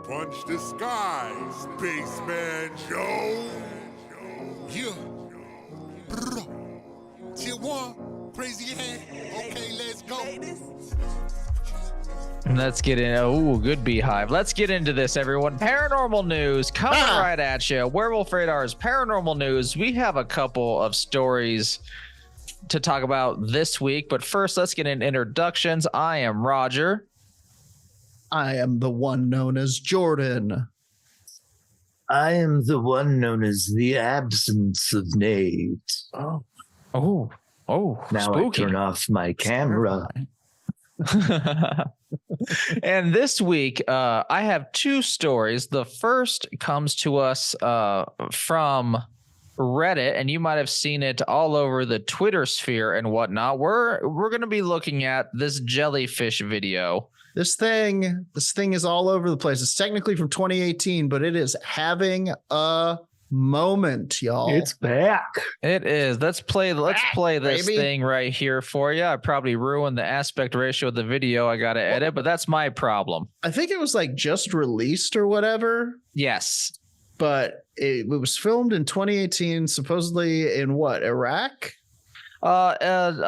Punch the sky, Spaceman Joe. Yeah. Tier 1, crazy hand. Okay, let's go. Let's get in. Oh, good beehive. Let's get into this, everyone. Paranormal news coming right at you. Werewolf Radar's paranormal news. We have a couple of stories to talk about this week, but first, let's get in introductions. I am Roger. I am the one known as Jordan. I am the one known as the absence of Nate. Oh, Now spooky. I turn off my camera. And this week, I have two stories. The first comes to us from Reddit, and you might have seen it all over the Twitter sphere and whatnot. We're going to be looking at this jellyfish video. This thing is all over the place. It's technically from 2018, but it is having a moment, y'all. It's back. It is. Let's play this baby. thing right here for you. I probably ruined the aspect ratio of the video. I got to edit, but that's my problem. I think it was like just released or whatever, Yes. but it was filmed in 2018, supposedly in what, Iraq? It's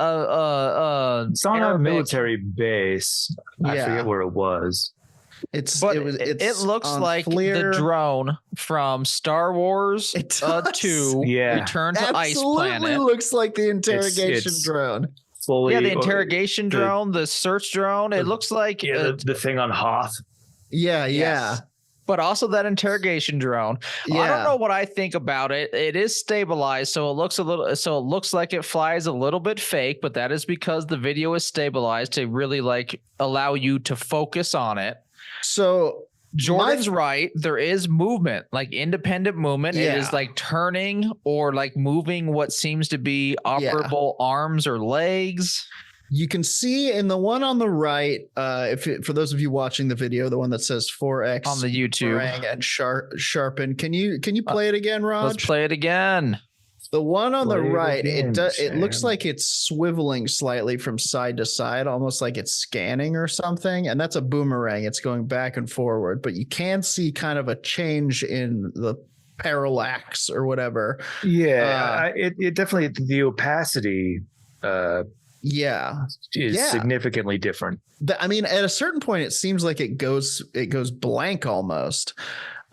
on a Arabic. military base. I Yeah. forget where it was. It looks on like FLIR. the drone from Star Wars It does. 2 Yeah. Return to Ice Absolutely Planet. looks like the interrogation It's- drone. Fully, Yeah, the interrogation drone, the search drone. It looks like the thing on Hoth. Yeah, yes. But also that interrogation drone. yeah. I don't know what I think about it. It is stabilized, so it looks like it flies a little bit fake, but that is because the video is stabilized to really like allow you to focus on it. So Jordan's right. There is movement, like independent movement. It is Yeah. like turning or like moving what seems to be operable arms or legs. you can see in the one on the right, for those of you watching the video, the one that says 4x On the YouTube. boomerang and sharpen. Can you play it again, Raj? Let's play it again. The one on the Play it right, again, it looks Sam. like it's swiveling slightly from side to side, almost like it's scanning or something. And that's a boomerang. It's going back and forward, but you can see kind of a change in the parallax or whatever. Yeah, it definitely, the opacity Yeah. is Yeah. significantly different. I mean, at a certain point, it seems like it goes blank almost.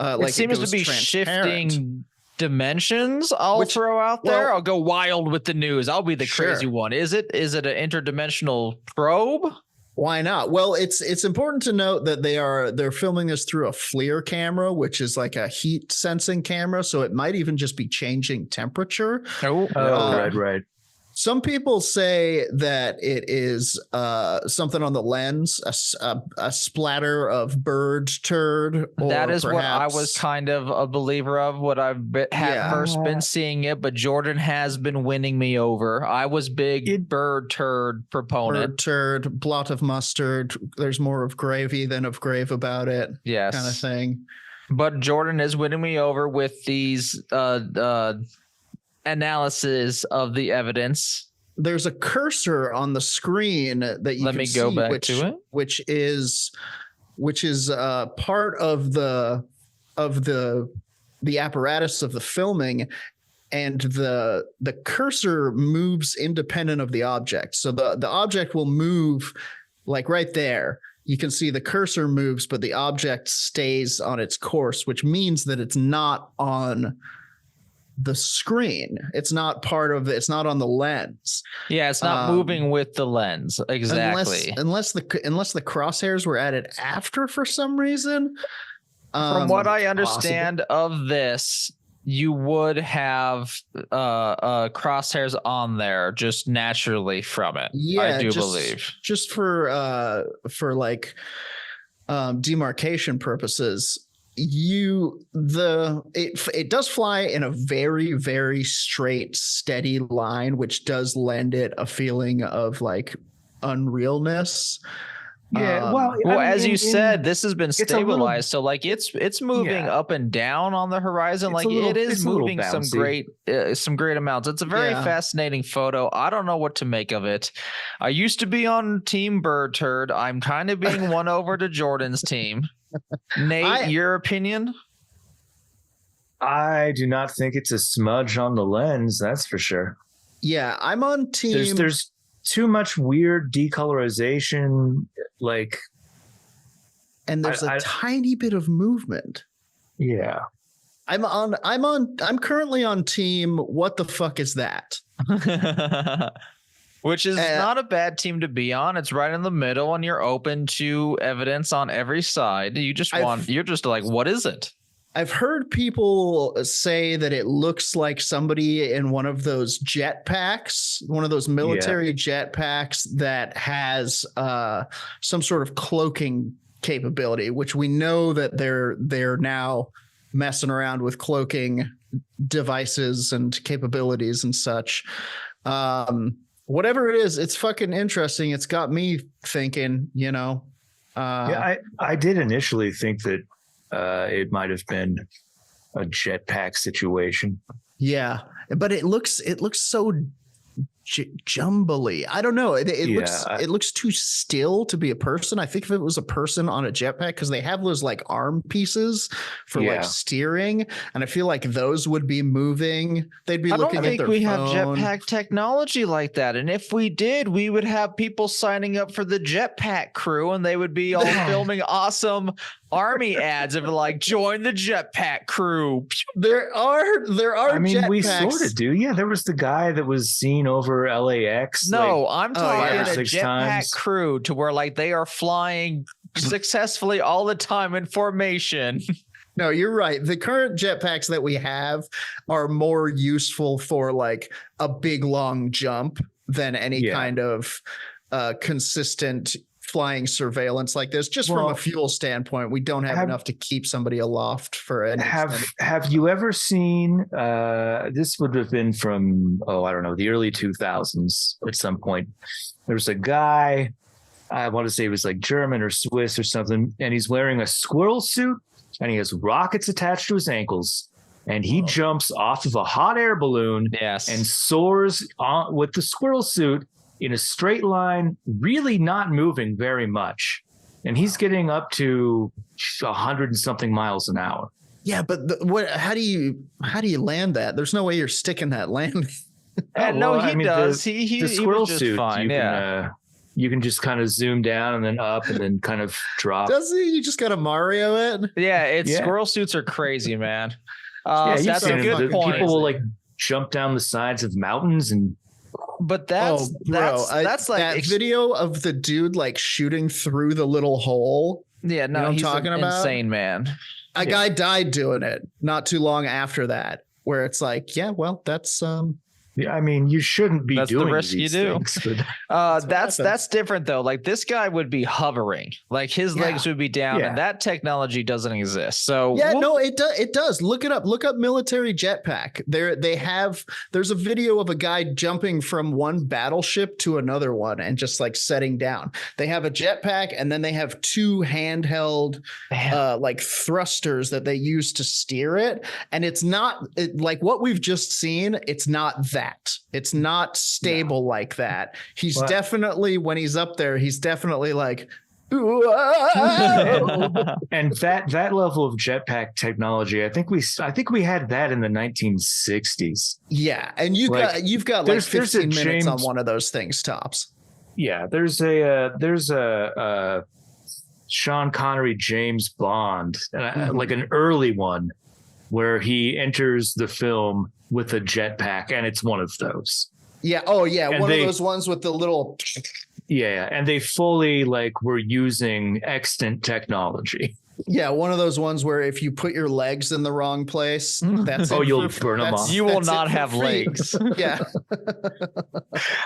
It seems to be shifting dimensions. I'll throw out there. I'll go wild with the news. I'll be the crazy one. Is it an interdimensional probe? Why not? Well, it's important to note that they're filming this through a FLIR camera, which is like a heat sensing camera. So it might even just be changing temperature. Right. Some people say that it is something on the lens, a splatter of bird turd. Or that is what I perhaps- was kind of a believer of, what I've first been seeing it, but Jordan has been winning me over. I was big bird turd proponent. Bird turd, blot of mustard. There's more of gravy than of grave about it. Yes. Kind of thing. But Jordan is winning me over with these analysis of the evidence. There's a cursor on the screen that you Let can me go see, back to it. which is part of the apparatus of the filming, and the cursor moves independent of the object. So the object will move, like right there. You can see the cursor moves, but the object stays on its course, which means that it's not on the screen. It's not it's not on the lens. Yeah, it's not moving with the lens. Exactly. Unless the crosshairs were added after for some reason. From what I understand of this, you would have crosshairs on there just naturally from it. Yeah, I do believe. Just for like demarcation purposes. It does fly in a very, very straight, steady line, which does lend it a feeling of like unrealness. Yeah, as you said, this has been stabilized, so like it's moving Yeah. up and down on the horizon. It's Like it it's is a little moving some bouncy. great amounts. It's a very fascinating photo. I don't know what to make of it. I used to be on Team Bird Turd. I'm kind of being won over to Jordan's team. Nate, your opinion? I do not think it's a smudge on the lens. That's for sure. Yeah, I'm on team. There's too much weird decolorization. Like, and there's a tiny bit of movement. Yeah. I'm currently on team. What the fuck is that? Which is not a bad team to be on. It's right in the middle, and you're open to evidence on every side. You're just like, what is it? I've heard people say that it looks like somebody in one of those jetpacks, one of those military jetpacks that has some sort of cloaking capability, which we know that they're now messing around with cloaking devices and capabilities and such. Whatever it is, it's fucking interesting. It's got me thinking, you know. I did initially think that it might have been a jetpack situation. Yeah, but it looks so jumbly. I don't know. It looks too still to be a person. I think if it was a person on a jetpack, because they have those like arm pieces for like steering, and I feel like those would be moving. They'd be looking at their phone. I don't think we have jetpack technology like that, and if we did, we would have people signing up for the jetpack crew, and they would be all filming awesome army ads of like, join the jetpack crew. There are I mean, jetpacks. We sort of do. Yeah, there was the guy that was seen over LAX. No, I'm talking a jetpack crew to where like they are flying successfully all the time in formation. No, you're right. The current jetpacks that we have are more useful for like a big long jump than any kind of consistent flying surveillance like this. Just from a fuel standpoint, we don't have enough to keep somebody aloft for an Have you ever seen this would have been from I don't know, the early 2000s at some point. There was a guy, I want to say he was like German or Swiss or something, and he's wearing a squirrel suit and he has rockets attached to his ankles, and he jumps off of a hot air balloon and soars on with the squirrel suit in a straight line, really not moving very much. And he's getting up to 100 and something miles an hour. Yeah, but how do you land that? There's no way you're sticking that landing. He does. The squirrel just suit, fine. You can just kind of zoom down and then up and then kind of drop. Does he? You just got to Mario it? Yeah, squirrel suits are crazy, man. That's a good point. People will like jump down the sides of mountains and. But that's like that video of the dude like shooting through the little hole. Yeah, no, he's talking about insane, man. A guy died doing it not too long after that, where it's like, that's Yeah, I mean, you shouldn't be doing the risk these you do. Things, that's different though. Like this guy would be hovering, like his legs would be down, and that technology doesn't exist. So it does. Look it up. Look up military jetpack. There's a video of a guy jumping from one battleship to another one and just like setting down. They have a jetpack, and then they have two handheld like thrusters that they use to steer it. And it's not like what we've just seen. It's not that. It's not stable like that. He's definitely, when he's up there, he's definitely like, and that level of jetpack technology, I think we had that in the 1960s. Yeah, and you've got like 15 minutes on one of those things tops. Yeah, there's a Sean Connery James Bond, like an early one, where he enters the film with a jetpack, and it's one of those. Yeah. Oh, yeah. And one of those ones with the little. Yeah, and they fully like were using extant technology. Yeah, one of those ones where if you put your legs in the wrong place, that's you'll burn them off. You will not have legs. Yeah.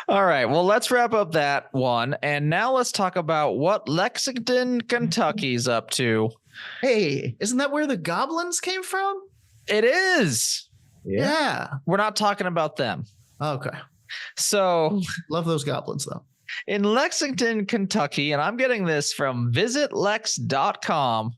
All right. Well, let's wrap up that one, and now let's talk about what Lexington, Kentucky's up to. Hey, isn't that where the goblins came from? It is. Yeah. We're not talking about them. Okay. So love those goblins though. In Lexington, Kentucky, and I'm getting this from visitlex.com.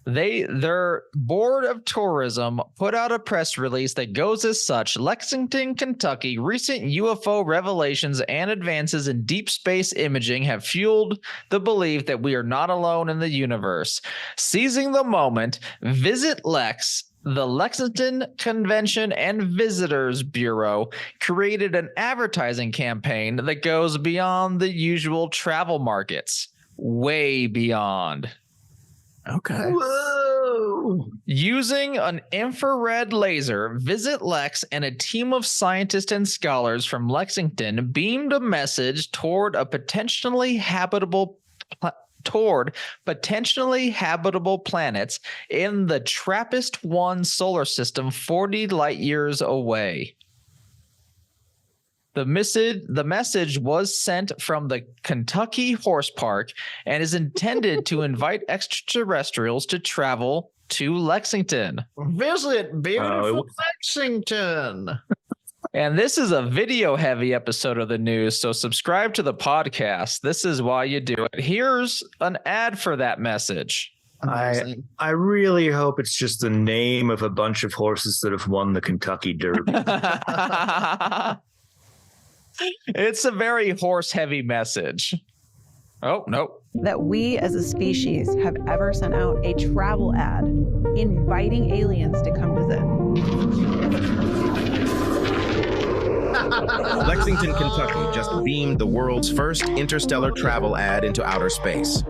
Their board of tourism put out a press release that goes as such: Lexington, Kentucky, recent UFO revelations and advances in deep space imaging have fueled the belief that we are not alone in the universe. Seizing the moment, visit Lex. The Lexington Convention and Visitors Bureau created an advertising campaign that goes beyond the usual travel markets, way beyond. Okay. Whoa. Using an infrared laser, Visit Lex and a team of scientists and scholars from Lexington beamed a message toward potentially habitable planets in the TRAPPIST-1 solar system 40 light years away. The message was sent from the Kentucky Horse Park and is intended to invite extraterrestrials to travel to Lexington. Visit beautiful Lexington. And this is a video-heavy episode of the news, so subscribe to the podcast. This is why you do it. Here's an ad for that message. Amazing. I really hope it's just the name of a bunch of horses that have won the Kentucky Derby. It's a very horse-heavy message. Oh, nope. That we as a species have ever sent out a travel ad inviting aliens to come visit. Lexington, Kentucky just beamed the world's first interstellar travel ad into outer space.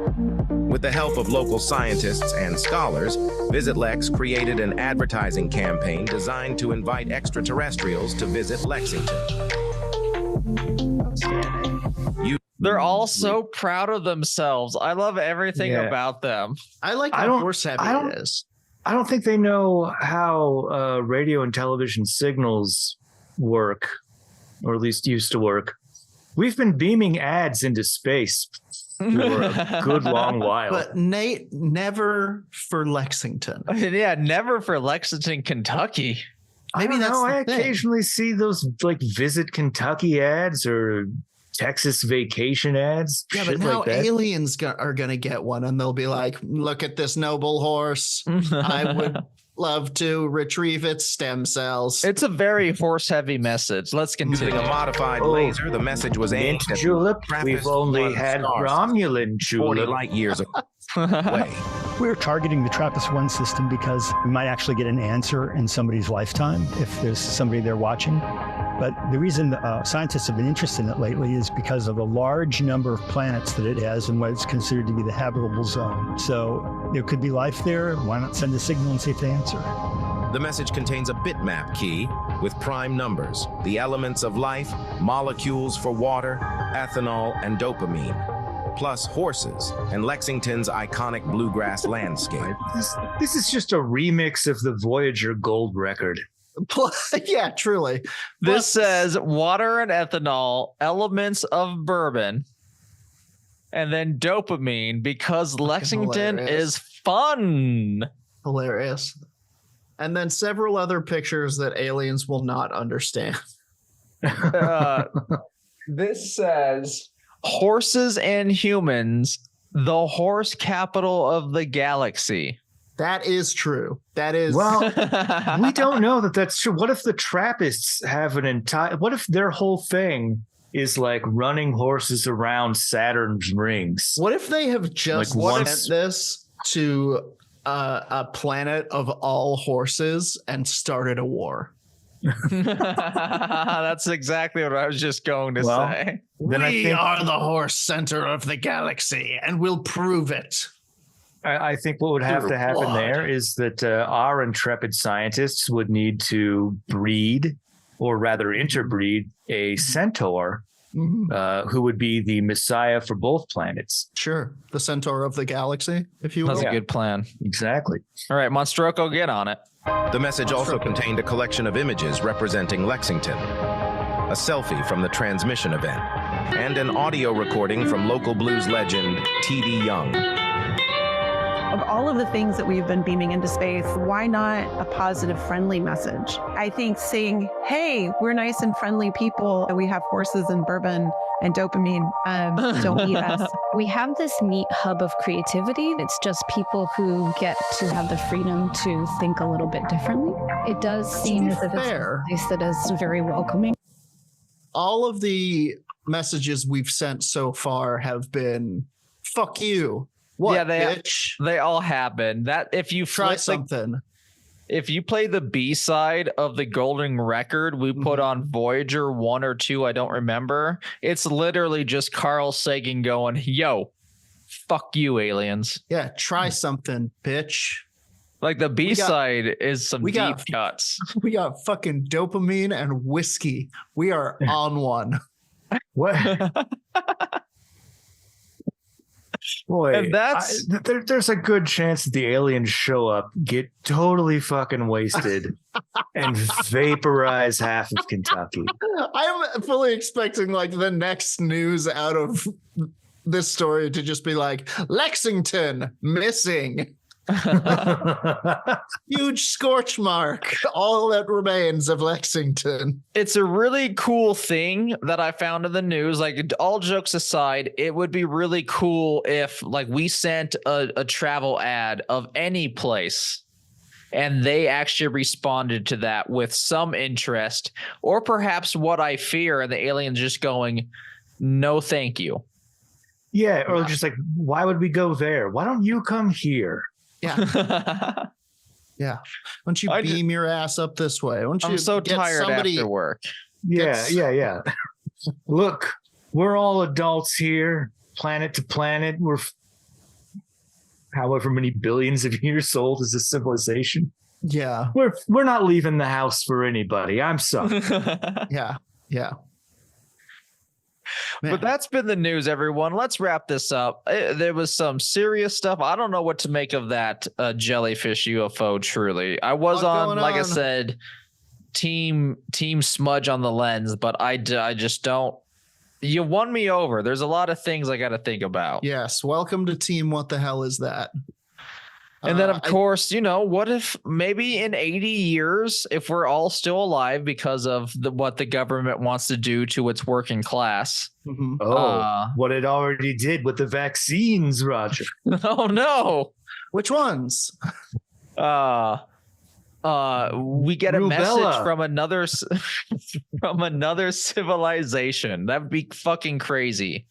With the help of local scientists and scholars, Visit Lex created an advertising campaign designed to invite extraterrestrials to visit Lexington. They're all so proud of themselves. I love everything about them. I like how horse heavy it is. I don't think they know how radio and television signals work, or at least used to work. We've been beaming ads into space for a good long while. But Nate, never for Lexington. Yeah, never for Lexington, Kentucky. Maybe that's I the thing. occasionally see those like Visit Kentucky ads or Texas vacation ads. Yeah, shit but now like that. aliens are going to get one and they'll be like, look at this noble horse. I would love to retrieve its stem cells. It's a very horse-heavy message. Let's Using continue. a modified laser, the message was aimed Mint at julep. We've TRAPPIST-1 only had stars, Romulan 40 julep. light years away. We're targeting the TRAPPIST-1 system because we might actually get an answer in somebody's lifetime if there's somebody there watching. But the reason scientists have been interested in it lately is because of the large number of planets that it has and what it's considered to be the habitable zone. So there could be life there. Why not send a signal and see if they answer? The message contains a bitmap key with prime numbers, the elements of life, molecules for water, ethanol, and dopamine, plus horses and Lexington's iconic bluegrass landscape. This is just a remix of the Voyager gold record. Yeah, truly. This says water and ethanol, elements of bourbon, and then dopamine because Lexington hilarious. is fun. Hilarious. And then several other pictures that aliens will not understand. This says horses and humans, the horse capital of the galaxy. That is true. That is. Well, we don't know that that's true. What if the Trappists have an entire, what if their whole thing is like running horses around Saturn's rings? What if they have just Like sent this to a planet of all horses and started a war? That's exactly what I was just going to say. Then We are the horse center of the galaxy, and we'll prove it. I think what would have Through to happen blood. there is that our intrepid scientists would need to breed, or rather interbreed, a centaur who would be the messiah for both planets. Sure. The centaur of the galaxy, if you will. That's a good plan. Exactly. All right, Monstroko, get on it. The message also contained a collection of images representing Lexington, a selfie from the transmission event, and an audio recording from local blues legend T.D. Young. Of all of the things that we've been beaming into space, why not a positive, friendly message? I think saying, hey, we're nice and friendly people, and we have horses and bourbon and dopamine. Don't eat us. We have this neat hub of creativity. It's just people who get to have the freedom to think a little bit differently. It does seem as if it's a place that is very welcoming. All of the messages we've sent so far have been, fuck you. What, bitch? They all happen. That if you try something. If you play the B-side of the Golden Record we put on Voyager 1 or 2, I don't remember. It's literally just Carl Sagan going, yo, fuck you, aliens. Yeah, try something, bitch. Like the B-side is some deep cuts. We got fucking dopamine and whiskey. We are on one. What? Boy, and that's there's a good chance that the aliens show up, get totally fucking wasted, and vaporize half of Kentucky. I'm fully expecting like the next news out of this story to just be like Lexington missing. Huge scorch mark, all that remains of Lexington. It's a really cool thing that I found in the news. Like, all jokes aside, it would be really cool if like we sent a travel ad of any place and they actually responded to that with some interest, or perhaps what I fear, and the aliens just going, no thank you. Yeah, or just like, why would we go there? Why don't you come here? Yeah. Yeah. Why don't you beam your ass up this way? Why don't you I'm so tired after work. Yeah. Look, we're all adults here, planet to planet. We're however many billions of years old is this civilization. Yeah. We're not leaving the house for anybody. I'm sorry. Yeah. Man. But that's been the news, everyone. Let's wrap this up. There was some serious stuff. I don't know what to make of that jellyfish UFO, truly. I was like I said, team smudge on the lens, but I just don't. You won me over. There's a lot of things I got to think about. Yes. Welcome to team What the Hell Is That? And then, of course, what if maybe in 80 years, if we're all still alive because of what the government wants to do to its working class? Mm-hmm. What it already did with the vaccines, Roger. Oh, no. Which ones? We get a message from another civilization. That'd be fucking crazy.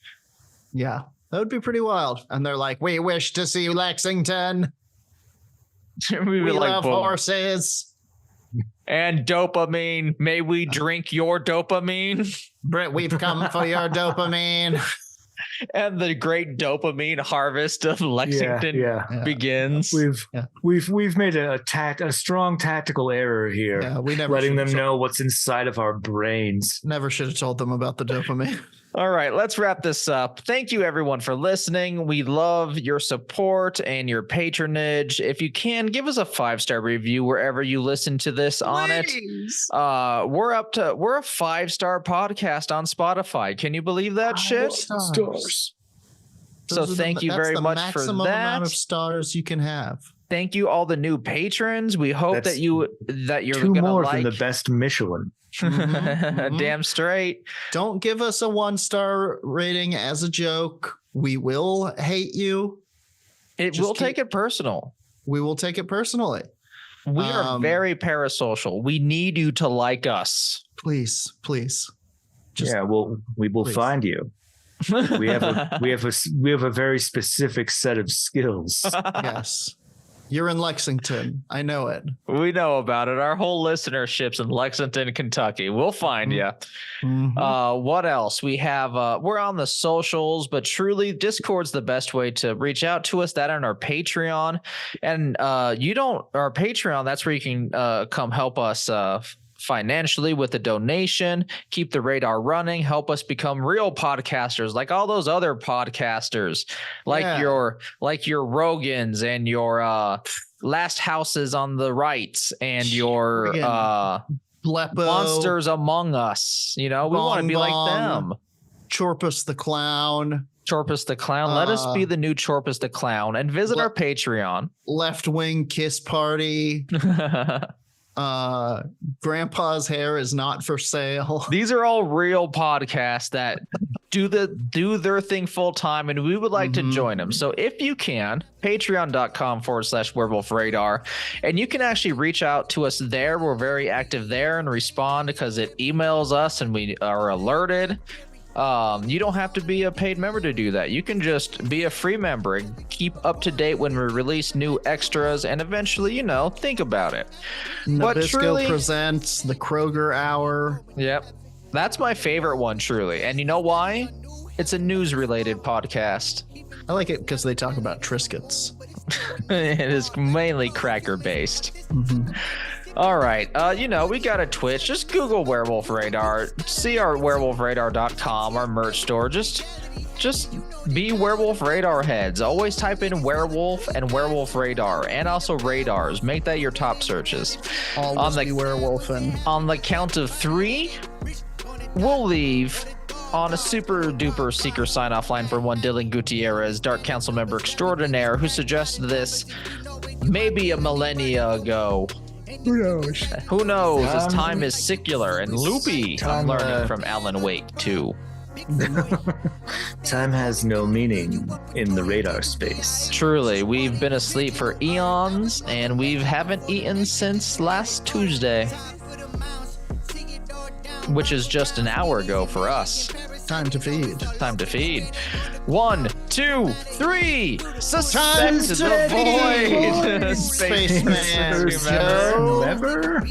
Yeah, that would be pretty wild. And they're like, we wish to see Lexington. We love horses. And dopamine. May we drink your dopamine? Brett, we've come for your dopamine. And the great dopamine harvest of Lexington begins. We've made a strong tactical error here. Yeah, we never letting them know what's inside of our brains. Never should have told them about the dopamine. All right, let's wrap this up. Thank you, everyone, for listening. We love your support and your patronage. If you can, give us a 5-star review wherever you listen to this on it. We're a 5-star podcast on Spotify. Can you believe that shit? Stars. So thank you very much for that. Maximum amount of stars you can have. Thank you, all the new patrons. We hope that you're two gonna more like than the best Michelin. Mm-hmm. Damn straight. Don't give us a 1-star rating as a joke. We will hate you. We'll take it personal. We will take it personally. We are very parasocial. We need you to like us. Please. We will find you. We have a very specific set of skills. Yes. You're in Lexington. I know it. We know about it. Our whole listenership's in Lexington, Kentucky. We'll find you. Mm-hmm. What else? We have, we're on the socials, but truly Discord's the best way to reach out to us. That on our Patreon. And our Patreon, that's where you can come help us financially with a donation, keep the radar running, help us become real podcasters like all those other podcasters, like your Rogans and your Last Houses on the Right and your Blepo, Monsters Among Us. We want to be like them. Chorpus the Clown. Let us be the new Chorpus the Clown and visit our Patreon. Left Wing Kiss Party. Grandpa's hair is not for sale. These are all real podcasts that do their thing full time, and we would like to join them. So if you can, patreon.com/werewolf radar, and you can actually reach out to us there. We're very active there and respond because it emails us and we are alerted. You don't have to be a paid member to do that. You can just be a free member and keep up to date when we release new extras, and eventually, think about it. Nabisco presents the Kroger Hour. Yep. That's my favorite one, truly. And you know why? It's a news-related podcast. I like it because they talk about Triscuits. It is mainly cracker-based. All right. We got a Twitch. Just Google Werewolf Radar. See our werewolfradar.com, our merch store. Just be Werewolf Radar heads. Always type in werewolf and Werewolf Radar, and also radars. Make that your top searches. Always be werewolfing. On the count of 3, we'll leave on a super duper seeker sign off line for one Dylan Gutierrez, Dark Council member extraordinaire, who suggested this maybe a millennia ago. Who knows? As time is secular and loopy. I'm learning from Alan Wake too. Time has no meaning in the radar space. Truly, we've been asleep for eons, and we haven't eaten since last Tuesday, which is just an hour ago for us. Time to feed. Time to feed. 1, 2, 3. Suspect Time the void. Spaceman Joe. Remember?